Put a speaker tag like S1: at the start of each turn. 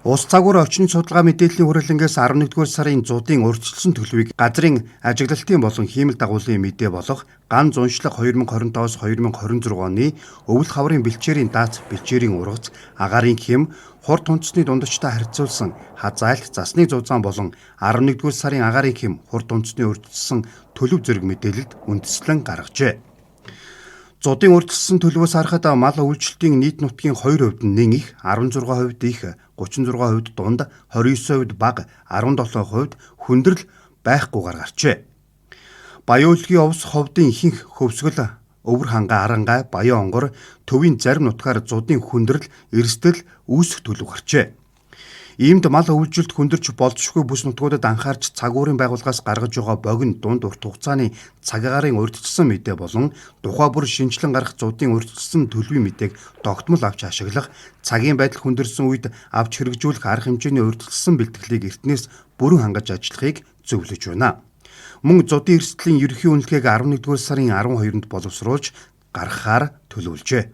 S1: Улс цагуур орчны судалгаа мэдээллийн хүрээлэнгээс 11-р сарын зуудын урьдчилсан төлөвийг газрын ажиглалтын болон хиймэл дагуулын мэдээ болох ганц уншлаг 2025-аас 2026 оны өвөл хаврын бэлчээрийн дац бэлчээрийн ургац агаарын хэм хурд хүнсний дундачтай харьцуулсан хазайлт засны зузаан болон 11-р сарын агаарын хэм хурд хүнсний урьдчилсан төлөв зэрэг мэдээлэлд үндэслэн гаргажээ. Зуудын урьдчилсан төлөвөөс харахад мал үйлчлэлтийн нийт нутгийн 2% нь нэн их, 16% их, 36% дунд, 29% бага, 17% хүндрэл байхгүйгээр гарчээ. Баян үлгийн овс ховдын ихэнх хөвсгөл өвөр ханга арангай баян онгор төвийн зарим нутгаар зуудын хүндрэл эрсдэл үүсэх төлөв гарчээ. Иймд мал өвлжилт хүндэрч болзошгүй бүс нутгуудад анхаарч цагуурын байгууллагаас гаргаж байгаа богино дунд урт хугацааны цаг агаарын урьдчилсан мэдээ болон тухай бүр шинжилэн гарах зуудын урьдчилсан төлөвийн мэдээг тогтмол авч ашиглах, цагийн байдал хүндэрсэн үед авч хэрэгжүүлэх арга хэмжээний урьдчилсан бэлтгэлийг эртнээс бүрэн хангаж ажиллахыг зөвлөж байна. Мөн зуудын эрсдлийн ерөнхий үнэлгээг 11-р сарын 12-нд боловсруулж гаргахаар төлөвлөжээ.